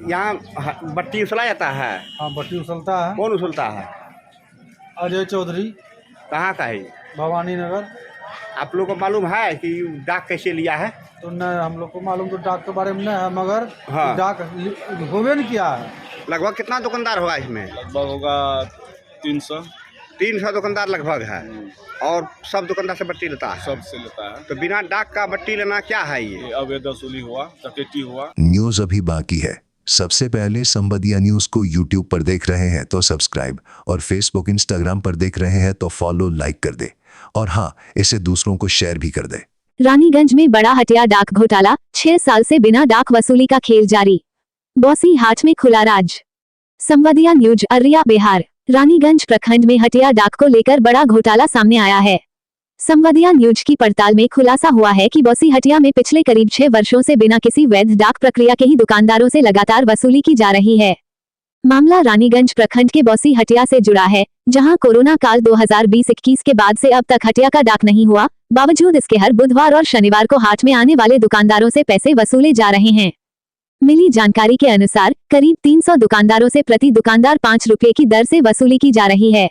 यहाँ बट्टी उछला जाता है? हाँ, बट्टी उछलता है। कौन उछलता है? अजय चौधरी, कहाँ का है? भवानी नगर। आप लोग को मालूम है कि डाक कैसे लिया है? तो न हम लोग को मालूम तो डाक के बारे में नहीं है, मगर हाँ। डाक होवे न किया है। लगभग कितना दुकानदार होगा इसमें? लगभग होगा 300। 300 दुकानदार लगभग है। और सब दुकानदार से बट्टी लेता है? सबसे लेता है। तो बिना डाक का बट्टी लेना क्या है ये? अवैध वसूली हुआ, डकैती हुआ। न्यूज अभी बाकी है। सबसे पहले संवादिया न्यूज को यूट्यूब पर देख रहे हैं तो सब्सक्राइब, और फेसबुक इंस्टाग्राम पर देख रहे हैं तो फॉलो लाइक कर दे, और हाँ, इसे दूसरों को शेयर भी कर दे। रानीगंज में बड़ा हटिया डाक घोटाला, 6 साल से बिना डाक वसूली का खेल जारी। बौसी हाट में खुला राज। संवादिया न्यूज अररिया बिहार। रानीगंज प्रखंड में हटिया डाक को लेकर बड़ा घोटाला सामने आया है। संवादिया न्यूज की पड़ताल में खुलासा हुआ है कि बौसी हटिया में पिछले करीब 6 वर्षों से बिना किसी वैध डाक प्रक्रिया के ही दुकानदारों से लगातार वसूली की जा रही है। मामला रानीगंज प्रखंड के बौसी हटिया से जुड़ा है, जहां कोरोना काल 2020-21 के बाद से अब तक हटिया का डाक नहीं हुआ। बावजूद इसके हर बुधवार और शनिवार को हाट में आने वाले दुकानदारों से पैसे वसूले जा रहे हैं। मिली जानकारी के अनुसार करीब 300 दुकानदारों से प्रति दुकानदार 5 रुपए की दर से वसूली की जा रही है।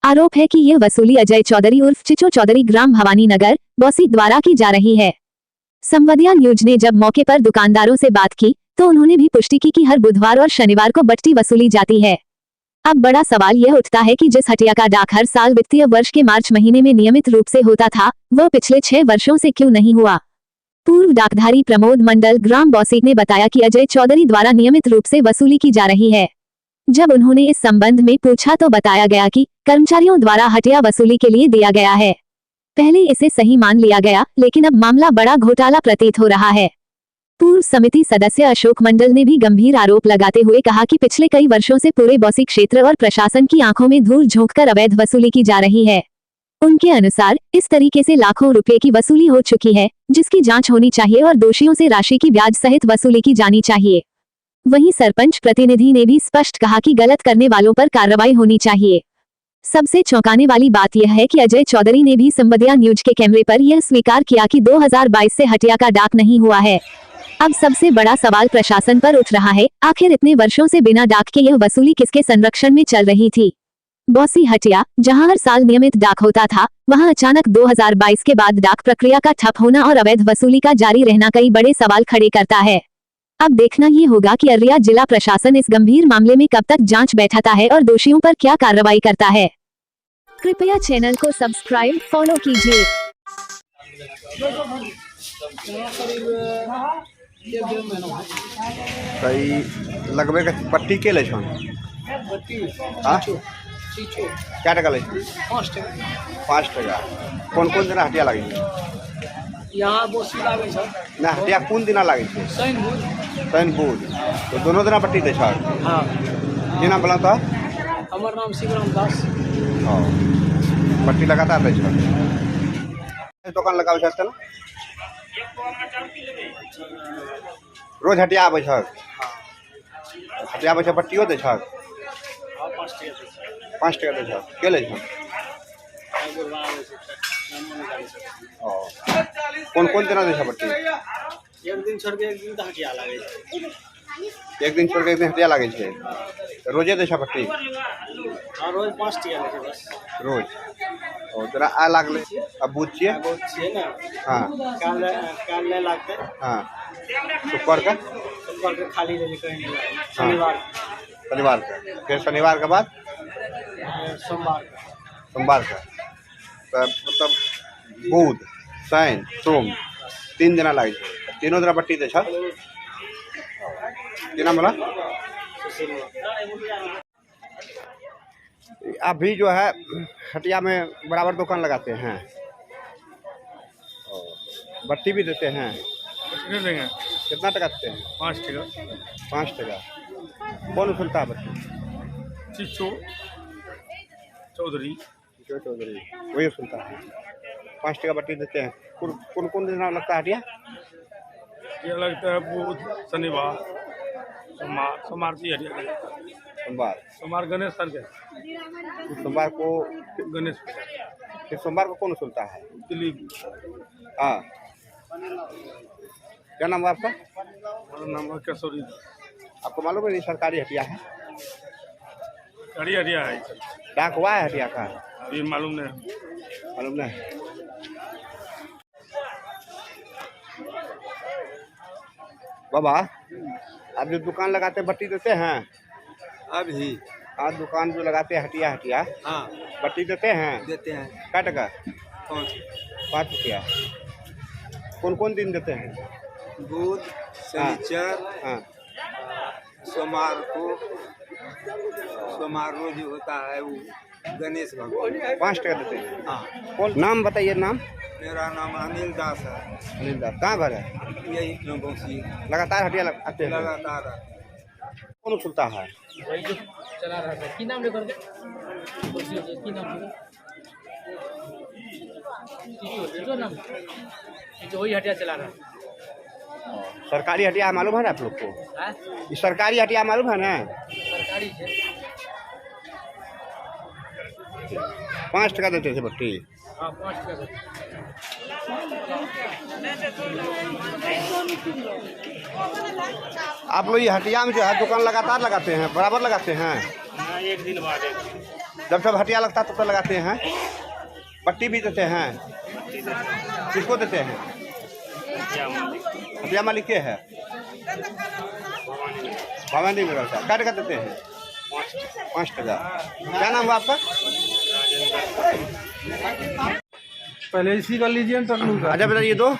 आरोप है कि यह वसूली अजय चौधरी उर्फ चिचो चौधरी ग्राम भवानी नगर, बौसी द्वारा की जा रही है। संवादिया न्यूज ने जब मौके पर दुकानदारों से बात की तो उन्होंने भी पुष्टि की कि हर बुधवार और शनिवार को बट्टी वसूली जाती है। अब बड़ा सवाल यह उठता है कि जिस हटिया का डाक हर साल वित्तीय वर्ष के मार्च महीने में नियमित रूप से होता था, वह पिछले 6 वर्षों से क्यों नहीं हुआ। पूर्व डाकधारी प्रमोद मंडल ग्राम बौसी ने बताया कि अजय चौधरी द्वारा नियमित रूप से वसूली की जा रही है। जब उन्होंने इस संबंध में पूछा तो बताया गया कि कर्मचारियों द्वारा हटिया वसूली के लिए दिया गया है। पहले इसे सही मान लिया गया, लेकिन अब मामला बड़ा घोटाला प्रतीत हो रहा है। पूर्व समिति सदस्य अशोक मंडल ने भी गंभीर आरोप लगाते हुए कहा कि पिछले कई वर्षों से पूरे बौसी क्षेत्र और प्रशासन की आंखों में धूल झोंककर अवैध वसूली की जा रही है। उनके अनुसार इस तरीके से लाखों रुपए की वसूली हो चुकी है, जिसकी जांच होनी चाहिए और दोषियों से राशि की ब्याज सहित वसूली की जानी चाहिए। वहीं सरपंच प्रतिनिधि ने भी स्पष्ट कहा कि गलत करने वालों पर कार्रवाई होनी चाहिए। सबसे चौंकाने वाली बात यह है कि अजय चौधरी ने भी संवादिया न्यूज के कैमरे पर यह स्वीकार किया कि 2022 से हटिया का डाक नहीं हुआ है। अब सबसे बड़ा सवाल प्रशासन पर उठ रहा है, आखिर इतने वर्षों से बिना डाक के यह वसूली किसके संरक्षण में चल रही थी। बौसी हटिया, जहां हर साल नियमित डाक होता था, वहां अचानक 2022 के बाद डाक प्रक्रिया का ठप होना और अवैध वसूली का जारी रहना कई बड़े सवाल खड़े करता है। अब देखना ये होगा कि अररिया जिला प्रशासन इस गंभीर मामले में कब तक जांच बैठाता है और दोषियों पर क्या कार्रवाई करता है। कृपया चैनल को सब्सक्राइब, फॉलो कीजिए। सही लगभग पट्टी के ले छन? हाँ? क्या टका ले? 5 टका। 5 टका। कौन कौन दिन हटिया लगे? यहाँ बौसी लागे छै ना हटिया कौन दिन लगे? शनि बुध। शनि बुध। तो दोनों दिन पट्टी दे छन? हाँ। की नाम बोला था? हमर नाम शिवराम दास। हाँ, पट्टी लगातार दे छन। दुकान लगावे छन ना? रोज हटिया आबै छ? हटिया आबै छ पट्टियो दे छ? हाँ, 5 टका। 5 टका दे छ? के ले छ? कौन कौन दिन दे छ पट्टी? एक दिन छोड़ के एक दिन हटिया लागे छै। एक दिन छोड़ के एक दिन हटिया लागे छै? रोजे दे छ पट्टी? हाँ, रोज 5 टका ले छै बस। रोज। और तोरा आ लागले अब बुझ छिए? बहुत छियै ना। हाँ। काल ले लागते। हाँ। शुक्र के खाली ले कहीं नहीं लागे। शनिवार। शनिवार का, फिर शनिवार के बाद सोमवार का, तो मतलब बुध, शनि, सोम 3 दिन लगे। तीनों दिन पट्टी दे छ? क्या नाम बोला? अभी जो है हटिया में बराबर दुकान लगाते हैं, बट्टी भी देते हैं। कितने देंगे? कितना टका देते हैं? 5 टका। 5 टका। कौन उछलता है बट्टी? चिचो चौधरी। चिचो चौधरी वही उछलता है। 5 टका बट्टी देते हैं। कौन कौन दिन लगता है हटिया? ये लगता है बुध, शनिवार, सोमवार की हटिया लगता है। सोमवार। सोमवार गणेश सर के। सोमवार को गणेश। फिर सोमवार को कौन उछलता है? दिलीप। हाँ। क्या नाम है आपका? मेरा नाम है केशवरी। आपको मालूम है ये सरकारी हटिया है? हटिया हटिया है डाक हुआ है हटिया का? अभी मालूम नहीं। मालूम नहीं। बाबा आप जो दुकान लगाते हैं बट्टी देते हैं? अभी आज दुकान जो लगाते हैं हटिया हटिया हाँ बट्टी देते हैं? देते हैं। क्या टका? 5 रुपया। कौन कौन दिन देते हैं? बुध शनिचर हाँ सोमवार को सोमवार रोज होता है वो गणेश भगवान 5 टका देते हैं। हाँ कौन नाम बताइए नाम? मेरा नाम अनिल दास है। अनिल दास। कहाँ घर है? यही नौबंशी लगातार हटिया आते हैं? लगातार कौन खुलता है? चला रहा था की नाम लेकर के की नाम जो नाम जो वही हटिया चला रहा सरकारी हटिया मालूम है ना आप लोग को? है ये सरकारी हटिया मालूम है ना? सरकारी है 5 टका देते थे बट्टी। हाँ 5 टका आप लोग ये हटिया में जो है दुकान लगातार लगाते हैं? बराबर लगाते हैं? एक दिन बाद जब जब हटिया लगता है तब तो लगाते हैं? पट्टी भी देते हैं? किसको देते हैं? हटिया मालिक के है? भवानी नगर से। क्या टका देते हैं? 5 टका। क्या नाम हुआ आपका? पहले इसी कर लीजिए ना टकलू का। अच्छा बताइए तो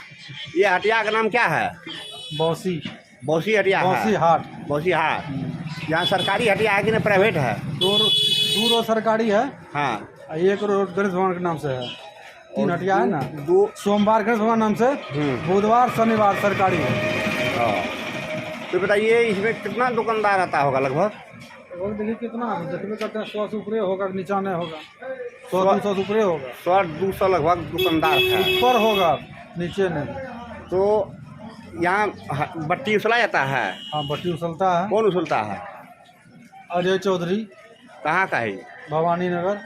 ये हटिया का नाम क्या है? बौसी बौसी हटिया है? बौसी हाट। बौसी हाट। यहाँ सरकारी हटिया है कि नहीं प्राइवेट है? दो रोड सरकारी है, हाँ एक रोड गणेश भगवान के नाम से है। 3 हटिया है ना। दो सोमवार गणेश भगवान नाम से, बुधवार शनिवार सरकारी है। तो बताइए इसमें कितना दुकानदार आता होगा लगभग? और देखिए कितना देखने करते हैं 100 से ऊपर होगा, नीचा नहीं होगा। 100-200 से ऊपर होगा, 100-200 लगभग दुकानदार है। ऊपर होगा नीचे नहीं। तो यहाँ बट्टी उछला जाता है? हाँ बट्टी उछलता है। कौन उछलता है? अजय चौधरी। कहाँ का है? भवानी नगर।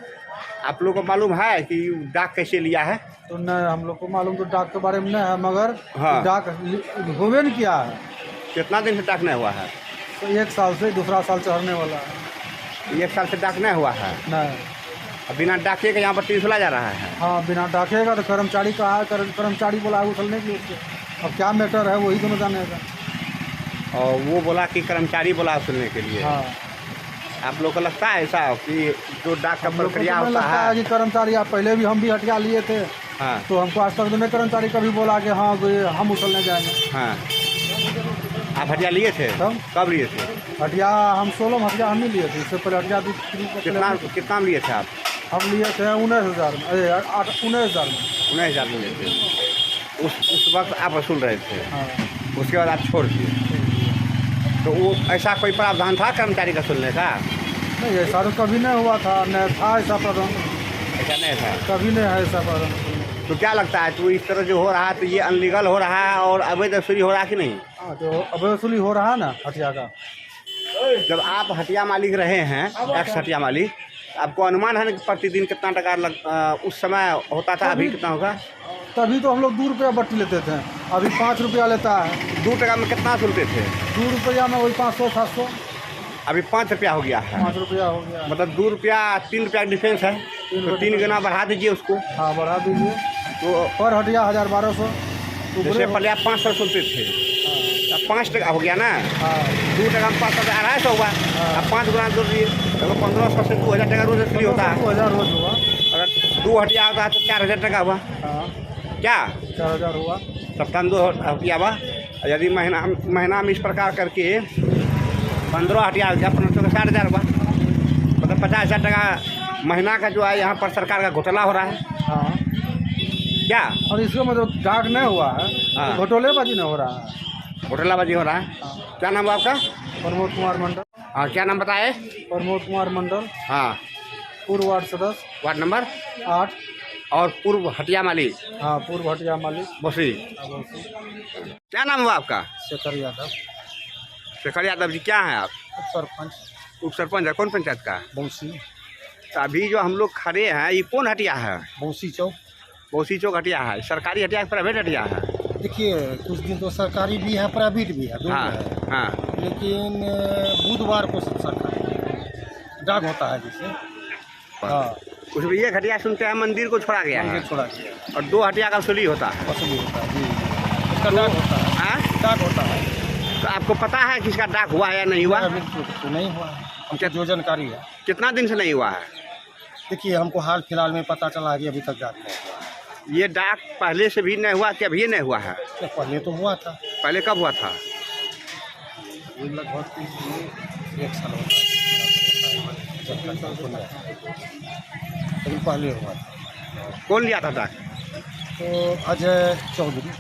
आप लोग को मालूम है कि डाक कैसे लिया है? तो नहीं हम लोग को मालूम तो डाक के बारे में नहीं है, मगर हाँ। डाक होवे नहीं किया है। कितना दिन से डाक नहीं हुआ है? तो 1 साल से, दूसरा साल चढ़ने वाला है। 1 साल से डाक नहीं हुआ है? नहीं। अब बिना डाके के यहाँ बट्टी उछला जा रहा है? हाँ बिना डाकेगा तो कर्मचारी कहा है, कर्मचारी बोला है उछलने के लिए। अब क्या मैटर है वही तो न जानेगा। और वो बोला कि कर्मचारी बोला उछलने के लिए। हाँ आप लोग को लगता है ऐसा कि जो डाक का हम लोग को प्रक्रिया तो नहीं होता लगता है है? कि कर्मचारी, आप पहले भी हम भी हटिया लिए थे हाँ तो हमको आज तक तो नहीं कर्मचारी कभी बोला कि हाँ हम उछलने जाएंगे। हाँ। आप हटिया लिए थे? तब कब लिए थे? हटिया हम 16 हटिया हम ही लिए थे। इससे पहले हटिया कितना में लिए थे आप? हम लिए थे 19,000 में, 19,000 में। 19,000 में लिए थे। उस वक्त आप वसूल रहे थे? हाँ उसके बाद आप छोड़ दिए। तो वो ऐसा कोई प्रावधान था कर्मचारी का सुनने का? नहीं ऐसा तो कभी नहीं हुआ था, नहीं था ऐसा प्रावधान, ऐसा नहीं था? कभी नहीं है ऐसा प्रावधान। तो क्या लगता है तो इस तरह जो हो रहा है तो ये अनलीगल हो रहा है और अवैध वसूली हो रहा है कि नहीं? हाँ तो अब वसूली हो रहा है ना हटिया का। जब आप हटिया मालिक रहे हैं, एक्स हटिया मालिक, आपको अनुमान है ना कि प्रतिदिन कितना टका उस समय होता था? अभी कितना होगा? तभी तो हम लोग 2 रुपया बट्टी लेते थे, अभी 5 रुपया लेता है। 2 टका में कितना सुनते थे? 2 रुपया में वही 500-700। अभी 5 रुपया हो गया है। 5 रुपया हो गया। मतलब 2 रुपया 3 रुपया का डिफरेंस है, तो 3 गुना बढ़ा दीजिए उसको। हाँ बढ़ा दीजिए। तो पर हटिया 1,000-1,200। जैसे पहले आप 500 सुनते थे, अब 5 टका हो गया ना। हाँ 2 टका में 500 250 हुआ। अब 5 गुना जोड़ दिए तो 1500 से 2,000 टका रोज वसूली होता है। 2,000 रोज हुआ। अगर 2 हटिया होता है तो 4,000 टका हुआ। हाँ क्या 4,000 हुआ। सप्ताह में 2 हटिया हुआ। यदि महीना में इस प्रकार करके 15 हटिया हो गया, 1500 का 60,000 हुआ। मतलब 50,000 टका महीना का जो है यहाँ पर सरकार का घोटाला हो रहा है। हाँ क्या और इसका मतलब डाक नहीं हुआ है, हाँ। घोटालेबाजी नहीं हो रहा है। घोटालाबाजी हो रहा है? क्या नाम है आपका? प्रमोद कुमार मंडल। हाँ क्या नाम बताए? प्रमोद कुमार मंडल, हाँ। पूर्व वार्ड सदस्य वार्ड नंबर 8। और पूर्व हटिया मालिक हाँ पूर्व हटिया मालिक बसी। क्या नाम हुआ आपका? शेखर यादव। शेखर यादव जी क्या हैं आप? सरपंच उप सरपंच है। कौन पंचायत का? बौसी। तो अभी जो हम लोग खड़े हैं ये कौन हटिया है? बौसी चौक। बौसी चौक हटिया है। सरकारी हटिया है प्राइवेट हटिया है? देखिए कुछ दिन तो सरकारी भी है, प्राइवेट भी है, दोनों हाँ है। हाँ। लेकिन बुधवार को सत्संग डाक होता है जिससे। हाँ, कुछ भी एक हटिया सुनते हैं मंदिर को छोड़ा गया है मंदिर छोड़ा गया और 2 हटिया का वसूली होता है। वसूली होता है जी, इसका डाक होता है। हाँ? डाक होता है। तो आपको पता है किसका डाक हुआ है या नहीं हुआ? अभी तो नहीं हुआ है, हमको जो जानकारी है। कितना दिन से नहीं हुआ है? देखिए, हमको हाल फिलहाल में पता चला कि अभी तक डाक नहीं हुआ है। ये डाक पहले से भी नहीं हुआ कि अभी नहीं हुआ है? पहले तो हुआ था, पहले कब हुआ था? ये लगभग 1 साल हो गया, लेकिन पहले हुआ था। कौन लिया था डाक? तो अजय चौधरी।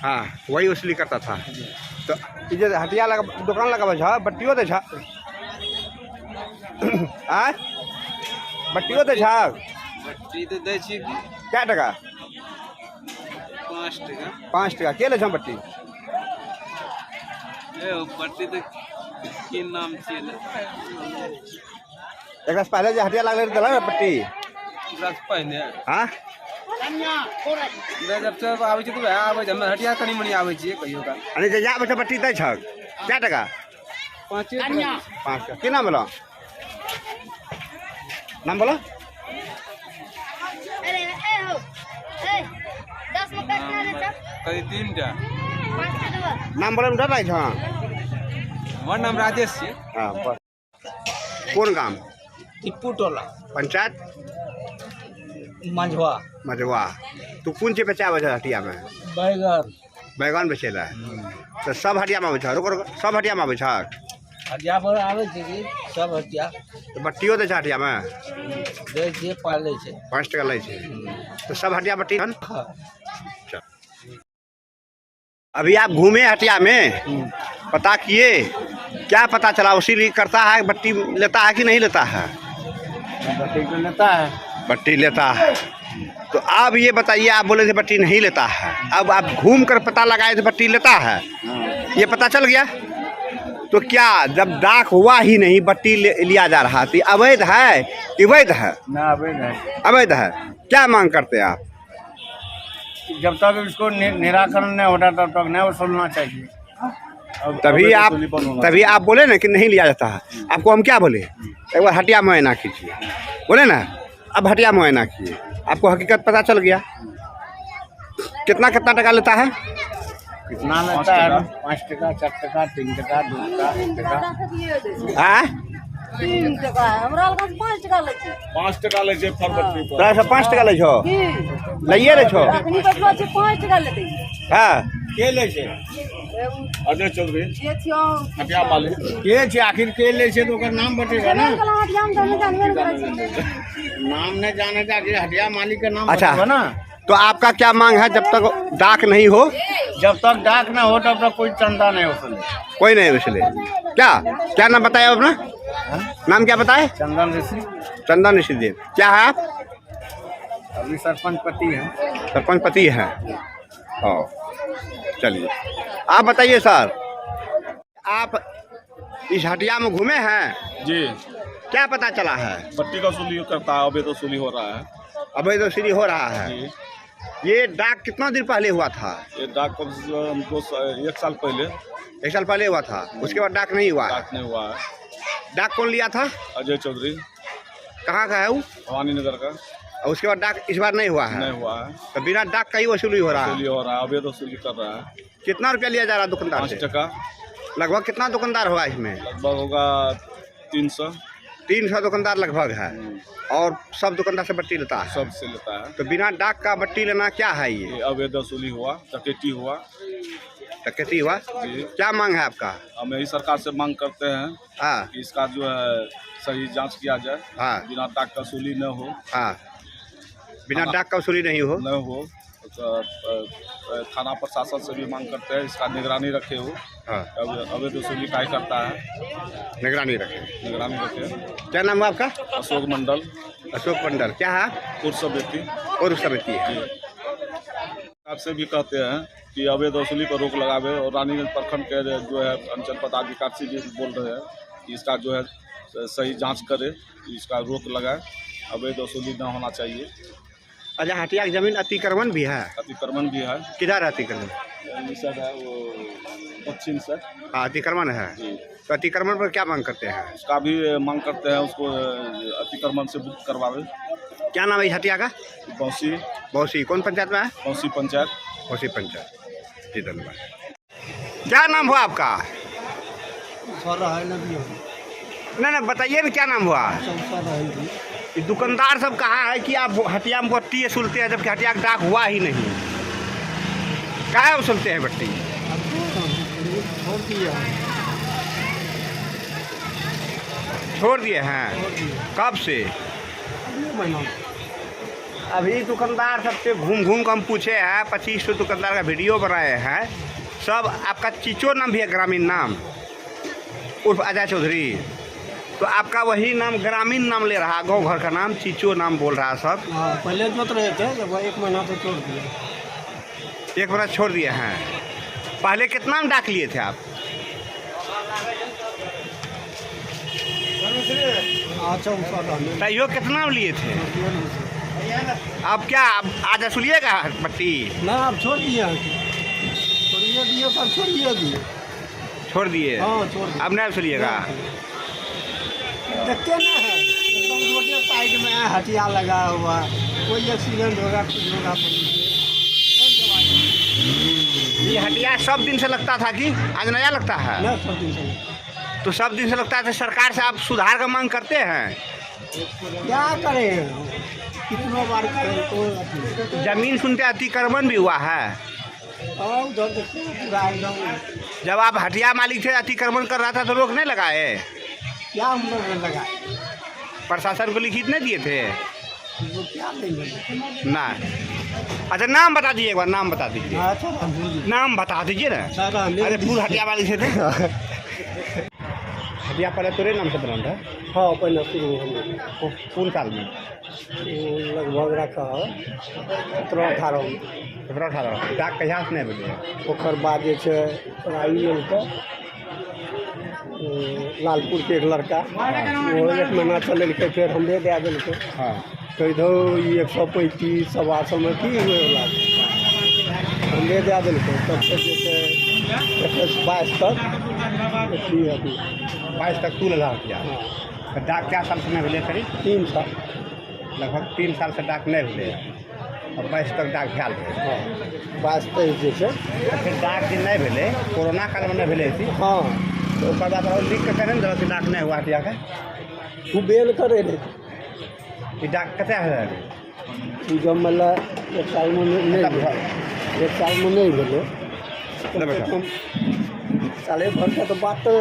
हाँ, वही वसूली करता था। तो ये जो हटिया लगा दुकान लगा छा बट्टियों दे छा आज बट्टियों दे छा बट्टी तो दै छी कि क्या टका? 5 टका। 5 टका के ले छा बट्टी? ए बट्टी तो की नाम छियै ने एक से पहले जो हटिया लगल दिला ना बट्टी? एकरा से पहले हाँ, जब से आबै छै तो आबै छै, हम हटिया कनी मनी आबै छियै कहियो का। अरे जो जा बच्चा बट्टी दे छा क्या टका? 5 5 टका। की नाम बोलो? नाम बोलो। कहीं 3 टा। नाम बोले में डर रही छा? हमर नाम राजेश छी। हाँ, बस। कौन गांव? टिप्पू टोला पंचायत मंझवा। मजवा। तू कौन चीज बेचा बचा हटिया में? बैगन बैगन बेचेला? तो सब हटिया में बेचा? रुको रुको, सब हटिया में बेचा? हटिया पर आबै छै कि सब हटिया तो बट्टियों दे छा हटिया में? दै छियै, पालै छै। 5 टका ले छे। तो सब हटिया बट्टी हन? चल। अभी आप घूमे हटिया में, पता किए, क्या पता चला? वसूली करता है, बट्टी लेता है कि नहीं लेता है? बट्टी तो लेता है। बट्टी लेता है। तो अब ये बताइए, आप बोले थे बट्टी नहीं लेता है, अब आप घूम कर पता लगाए थे बट्टी लेता है, ये पता चल गया। तो क्या जब डाक हुआ ही नहीं बट्टी लिया जा रहा तो अवैध है कि वैध है? ना अवैध है। अवैध है। क्या मांग करते हैं आप? जब तक इसको निराकरण नहीं होता तब तक नहीं वसूलना चाहिए। तभी आप बोले ना कि नहीं लिया जाता है। आपको हम क्या बोले? एक बार हटिया मुआयना कीजिए, बोले ना। अब हटिया मुआयना किए, आपको हकीकत पता चल गया। कितना कितना टका लेता है? कितना लेता है? 5 टका, 4 टका, 3 टका, 2 टका, 1 टका। हाँ, 3 टका हमरा लग 5 टका ले छै। 5 टका ले छै फर बट्टी पर। तोरा से 5 टका ले छो? लइए ले छो? अखनी बैठलो छै 5 टका लेतै। हाँ, के ले छै? अजय चौधरी जे छियो हटिया मालिक। के छै आखिर के ले छै तो ओकर नाम बतेगा ना। कला हटिया में जाने जानबे न करै छै। नाम नहीं जाने का कि हटिया मालिक का नाम अच्छा। बतेगा ना। तो आपका क्या मांग है? जब तक डाक नहीं हो, जब तक डाक ना हो तब तक कोई चंदा नहीं वसूले। कोई नहीं वसूले। क्या नाम बताया अपना? नाम क्या बताए? चंदन ऋषि। चंदन ऋषिदेव। क्या है आप? अभी सरपंच पति है। सरपंच पति है। हाँ, चलिए आप बताइए सर, आप इस हटिया में घूमे हैं, जी, क्या पता चला है? बट्टी का वसूली करता है, अवैध वसूली हो रहा है। अवैध वसूली हो रहा है। जी, ये डाक कितना दिन पहले हुआ था? ये डाक कम से कम 1 साल पहले। 1 साल पहले हुआ था, उसके बाद डाक नहीं हुआ है। डाक नहीं हुआ है। डाक कौन लिया था? अजय चौधरी, कहाँ का है वो? भवानी नगर का। और उसके बाद डाक इस बार नहीं हुआ है? नहीं हुआ है। तो बिना डाक का ही वसूली हो रहा वसूली है। हो रहा है, अवैध वसूली कर रहा है। कितना रुपया लिया जा रहा है दुकानदार 5 से? टका लगभग कितना दुकानदार होगा इसमें? लगभग होगा 300। 300 दुकानदार लगभग है, और सब दुकानदार से बट्टी लेता है। सबसे लेता है। तो बिना डाक का बट्टी लेना क्या है? ये ये अवैध वसूली हुआ, डकैती हुआ। डकैती हुआ। जी, क्या मांग है आपका? हम यही सरकार से मांग करते हैं हाँ कि इसका जो है सही जांच किया जाए, हाँ बिना डाक का वसूली न हो। हाँ, बिना डाक का वसूली नहीं हो। न हो तो थाना प्रशासन से भी मांग करते हैं इसका निगरानी रखे हो। हाँ, अवैध वसूली काय करता है, निगरानी रखें। निगरानी रखे। क्या नाम है आपका? अशोक मंडल, अशोक मंडल। क्या है? उर्स व्यक्ति। और समिति है। आपसे भी कहते हैं कि अवैध वसूली पर रोक लगावे, और रानीगंज प्रखंड के जो है अंचल पदाधिकारी जी बोल रहे हैं कि इसका जो है सही जांच करे, इसका रोक लगाए, अवैध वसूली न होना चाहिए। अच्छा, हटिया की जमीन अतिक्रमण भी है? अतिक्रमण भी है। किधर है अतिक्रमण? ये सब है वो दक्षिण से। हाँ, अतिक्रमण है। जी। तो अतिक्रमण पर क्या मांग करते हैं? उसका भी मांग करते हैं, उसको अतिक्रमण से मुक्त करवावे। क्या नाम है इस हटिया का? बौसी। बौसी कौन पंचायत में है? बौसी पंचायत। बौसी पंचायत। जी, धन्यवाद। क्या नाम हुआ आपका? नहीं, बताइए ना, क्या नाम हुआ? ये दुकानदार सब कहा है कि आप हटिया में बट्टी सुलते हैं, जबकि हटिया का डाक हुआ ही नहीं। काहे सुलते हैं बट्टी? छोड़ दिए हैं? कब से? अभी दुकानदार सबसे घूम घूम कर हम पूछे हैं, 2500 दुकानदार का वीडियो बनाए हैं। सब आपका चीचो नाम भी है, ग्रामीण नाम, उर्फ अजय चौधरी। तो आपका वही नाम ग्रामीण नाम ले रहा, गाँव घर का नाम चीचो नाम बोल रहा सब। हाँ, पहले जोत रहे थे, जब 1 महीना से छोड़ दिया। 1 महीना छोड़ दिए हैं। पहले कितना में डाक लिए थे आप? तैयो कितना में लिए थे? अब क्या आज असुलिएगा पट्टी? ना, अब छोड़ दिया। छोड़िए दिए, पर छोड़िए दिए। छोड़ दिए? हाँ, छोड़ दिए। अब नहीं असुलिएगा? देखते ना है, एकदम रोड साइड में है, हटिया लगा हुआ, कोई एक्सीडेंट होगा, कुछ होगा। ये हटिया सब दिन से लगता था कि आज नया लगता है? ना, सब दिन से। तो सब दिन से लगता है। तो सरकार से आप सुधार का मांग करते हैं? क्या करें, कितनों बार करें तो। जमीन सुनते अतिक्रमण भी हुआ है? उधर देखते हैं पूरा एकदम। जब आप हटिया मालिक थे, अतिक्रमण कर रहा था तो रोक नहीं लगाए? क्या हम लोग लगाए? प्रशासन को लिखित नहीं दिए थे? वो क्या देंगे ना। अच्छा, नाम बता दीजिए एक बार, नाम बता दीजिए। अच्छा, नाम बता दीजिए ना। अरे पूरा हटिया वाली से थे। हटिया पहले तेरे नाम से बना था? हाँ, पहले शुरू कौन साल में? लगभग रखा है 17-18 में। 17-18 डाक कहिया से नहीं बोले? ओकर बाद जे छै आई लेलकै लालपुर के एक लड़का, वो 1 महीना चलेलकै, फिर हमरे दे देलकै। हाँ, कह दो 135 125 में की हुए वाला हमरे दे देलकै। तब से जे छै 22 तक अथी अभी 22 तक तू लगा किया। तो डाक क्या साल से नहीं बोले? करीब 3 साल, लगभग 3 साल से डाक नहीं बोले, और 22 तक डाक ख्याल थे। हाँ, 22-23 जे छै। फिर डाक दिन नहीं भेले, कोरोना काल में नहीं भेले थी। हाँ, तो ओकर बाद और लिख के करें ना कि डाक नहीं हुआ हटिया का। तू बेल करे रहे ये डाक कते है? तू जब मतलब 1 साल में नहीं भेलै, 1 साल में नहीं भेलै, साले भर का तो बात तो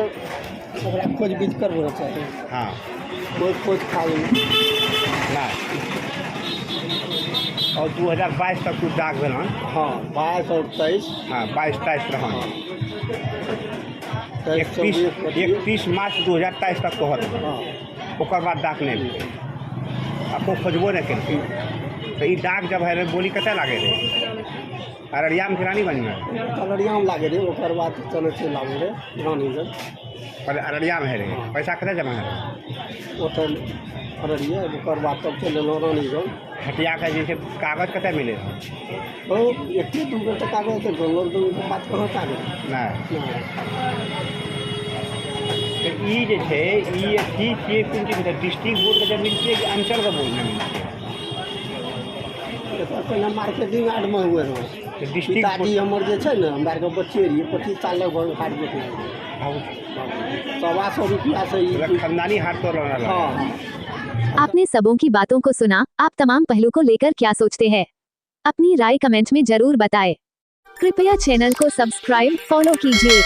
ओकरा खोज बीज करबो चाहिए। हाँ, कोई खोज खाली ना। और 2022 तक कुछ डाक भेल? हाँ, 22 और 23। हाँ, 22-23 रहा। 31 मार्च 2023 तक कहत। हाँ, ओकर बाद डाक नहीं मिले, आपको खोजबो नहीं करते। तो ये डाक जब है बोली कते लागे रहे? अररिया में रानीगंज में? अररिया में लागे रहे, ओकर बाद चले से लागे रहे रानीगंज। पहले अररिया में है रहे, पैसा कते जमा है? ओतल अररिया, ओकर बाद तब चले रानीगंज। हटिया का जैसे कागज कते मिले? तो 1-2 तो कागज तो डॉलर तो बात कहाँ कागज ना। ना। तो ये जे छे, ये ठीक ये कौन चीज है? डिस्ट्रिक्ट बोर्ड का जमीन चाहिए कि अंचल का बोर्ड में? पहले मार्केटिंग यार्ड में हुए रहे। डिस्ट्रिक्ट पिताजी हमर जे छै ने, हमरा के बच्चे रहिए 25 साल लगभग हाट बेच रहे, 125 रुपया से खानदानी हाट तो रहना। हाँ। आपने सबों की बातों को सुना, आप तमाम पहलू को लेकर क्या सोचते हैं? अपनी राय कमेंट में जरूर बताएं। कृपया चैनल को सब्सक्राइब फॉलो कीजिए।